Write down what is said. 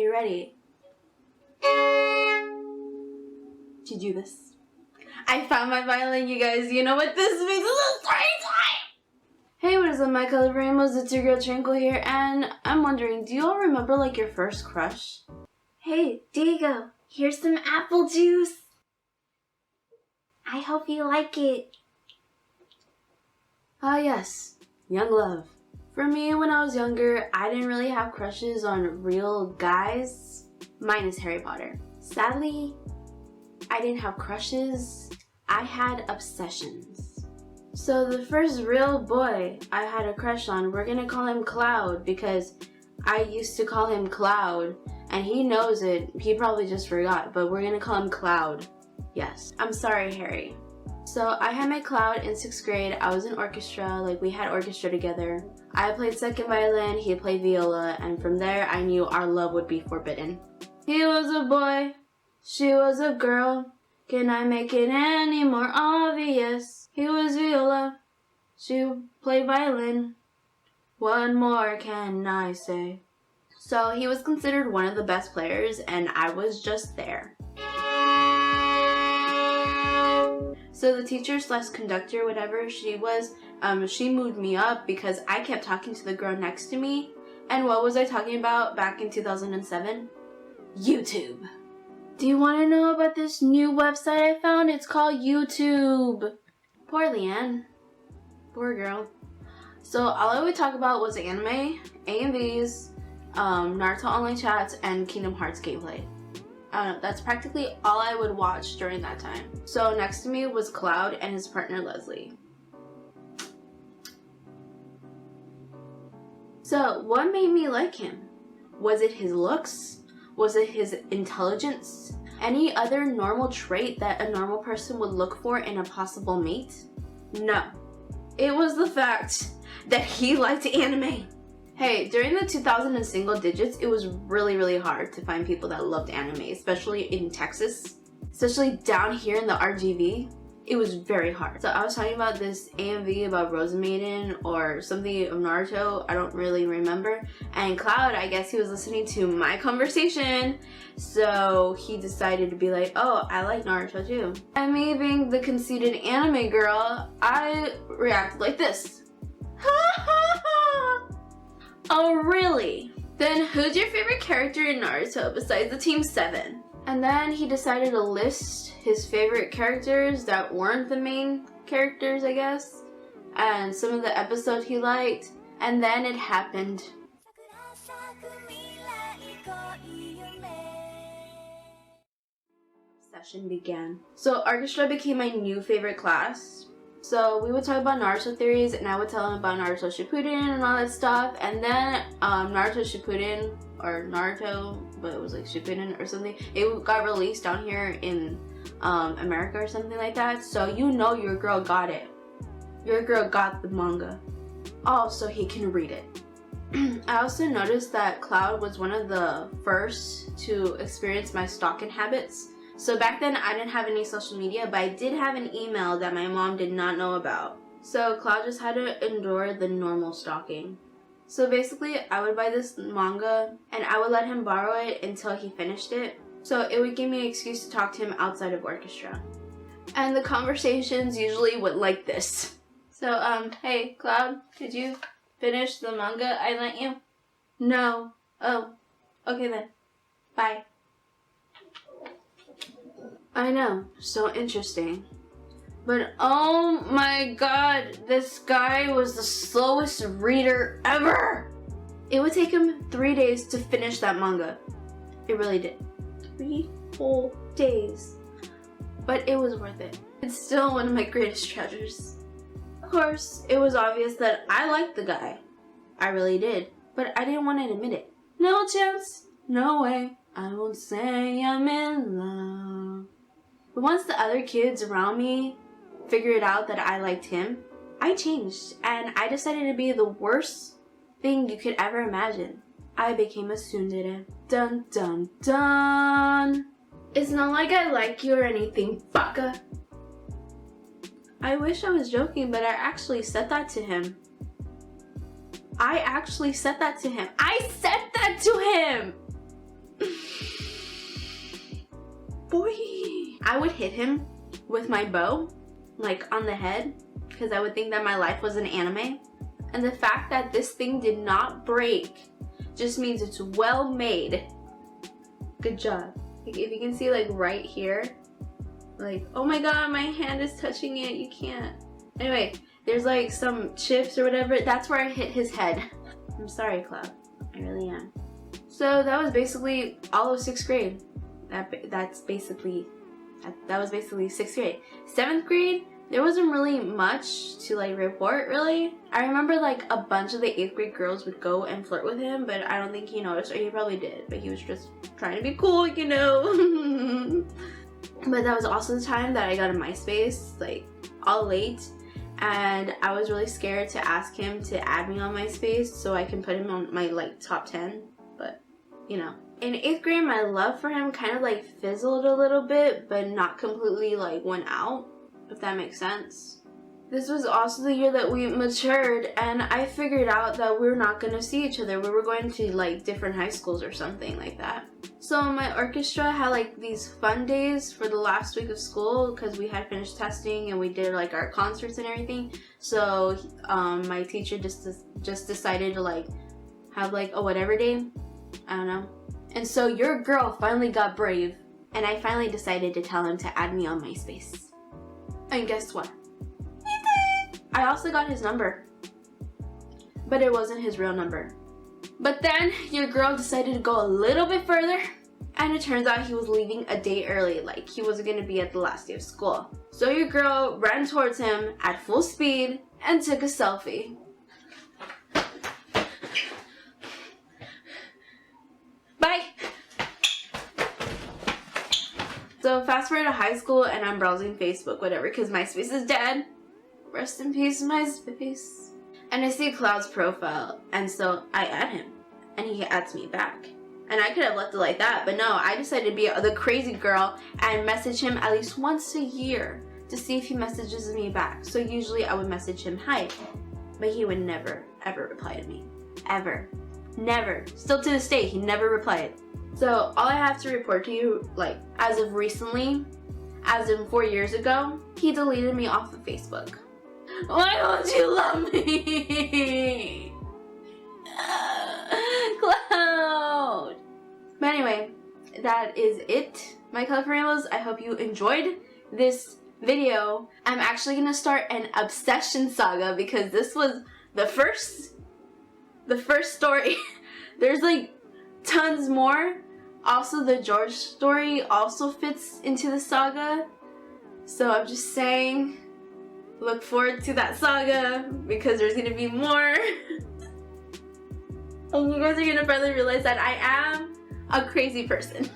you ready to do this? I found my violin, you guys. You know what this means? This is story time! Hey, what is up, my colored rainbows? It's your girl Tranquil here, and I'm wondering, do you all remember like your first crush? Hey, Diego, here's some apple juice. I hope you like it. Ah yes, young love. For me, when I was younger, I didn't really have crushes on real guys, minus Harry Potter. Sadly, I didn't have crushes, I had obsessions. So the first real boy I had a crush on, we're gonna call him Cloud because I used to call him Cloud and he knows it, he probably just forgot, but we're gonna call him Cloud. Yes, I'm sorry, Harry. So I had my Cloud in 6th grade. I was in orchestra, like we had orchestra together. I played second violin, he played viola, and from there I knew our love would be forbidden. He was a boy, she was a girl. Can I make it any more obvious? He was viola, she played violin. What more can I say? So he was considered one of the best players and I was just there. So the teacher slash conductor, whatever she was, she moved me up because I kept talking to the girl next to me. And what was I talking about back in 2007? YouTube. Do you want to know about this new website I found? It's called YouTube. Poor Leanne. Poor girl. So all I would talk about was anime, AMVs, Naruto online chats, and Kingdom Hearts gameplay. That's practically all I would watch during that time. So next to me was Cloud and his partner Leslie. So what made me like him? Was it his looks? Was it his intelligence? Any other normal trait that a normal person would look for in a possible mate? No. It was the fact that he liked anime. Hey, during the 2000 and single digits, it was really hard to find people that loved anime, especially in Texas. Especially down here in the RGV, it was very hard. So I was talking about this AMV about Rose Maiden or something of Naruto, I don't really remember. And Cloud, I guess he was listening to my conversation, so he decided to be like, oh, I like Naruto too. And me being the conceited anime girl, I reacted like this. Oh really? Then who's your favorite character in Naruto besides the Team 7? And then he decided to list his favorite characters that weren't the main characters, I guess, and some of the episodes he liked, and then it happened. Session began. So orchestra became my new favorite class. So we would talk about Naruto theories and I would tell him about Naruto Shippuden and all that stuff, and then Naruto Shippuden, or Naruto, but it was like Shippuden or something, it got released down here in America or something like that, so you know your girl got it. Your girl got the manga. Also, he can read it. I also noticed that Cloud was one of the first to experience my stalking habits. So back then I didn't have any social media, but I did have an email that my mom did not know about. So Cloud just had to endure the normal stalking. So basically I would buy this manga and I would let him borrow it until he finished it. So it would give me an excuse to talk to him outside of orchestra. And the conversations usually went like this. So hey Cloud, did you finish the manga I lent you? No. Oh, okay then. Bye. I know, so interesting. But oh my god, this guy was the slowest reader ever! It would take him 3 days to finish that manga. It really did. 3 whole days. But it was worth it. It's still one of my greatest treasures. Of course, it was obvious that I liked the guy. I really did. But I didn't want to admit it. No chance, no way, I won't say I'm in love. But once the other kids around me figured out that I liked him, I changed and I decided to be the worst thing you could ever imagine. I became a tsundere. Dun dun dun. It's not like I like you or anything, baka. I wish I was joking, but I actually said that to him. I said that to him. boy. I would hit him with my bow, like on the head, because I would think that my life was an anime. And the fact that this thing did not break just means it's well made. Good job. Like if you can see like right here, like, oh my god, my hand is touching it, you can't. Anyway, there's like some chips or whatever. That's where I hit his head. I'm sorry, Cloud. I really am. So that was basically all of 6th grade. That was basically 6th grade. 7th grade, there wasn't really much to like report really. I remember like a bunch of the 8th grade girls would go and flirt with him, but I don't think he noticed, or he probably did, but he was just trying to be cool, you know. But that was also the time that I got a MySpace, like all late, and I was really scared to ask him to add me on MySpace so I can put him on my like top 10, but you know. In 8th grade, my love for him kind of like fizzled a little bit, but not completely like went out, if that makes sense. This was also the year that we matured, and I figured out that we're not gonna see each other. We were going to like different high schools or something like that. So my orchestra had like these fun days for the last week of school because we had finished testing and we did like our concerts and everything. So my teacher just decided to like have like a whatever day. I don't know. And so your girl finally got brave, and I finally decided to tell him to add me on MySpace. And guess what? He did! I also got his number, but it wasn't his real number. But then your girl decided to go a little bit further, and it turns out he was leaving a day early, like he wasn't gonna be at the last day of school. So your girl ran towards him at full speed and took a selfie. Bye! So fast forward to high school and I'm browsing Facebook, whatever, because MySpace is dead. Rest in peace, MySpace. And I see Cloud's profile, and so I add him, and he adds me back. And I could have left it like that, but no, I decided to be the crazy girl and message him at least once a year to see if he messages me back. So usually I would message him hi, but he would never, ever reply to me. Ever. Never. Still to this day, he never replied. So all I have to report to you, like as of recently, as in 4 years ago, he deleted me off of Facebook. Why don't you love me? Cloud! But anyway, that is it, my colorful rainbows. I hope you enjoyed this video. I'm actually gonna start an obsession saga because this was the first story. There's like tons more. Also, the George story also fits into the saga. So I'm just saying, look forward to that saga because there's gonna be more. And you guys are gonna finally realize that I am a crazy person.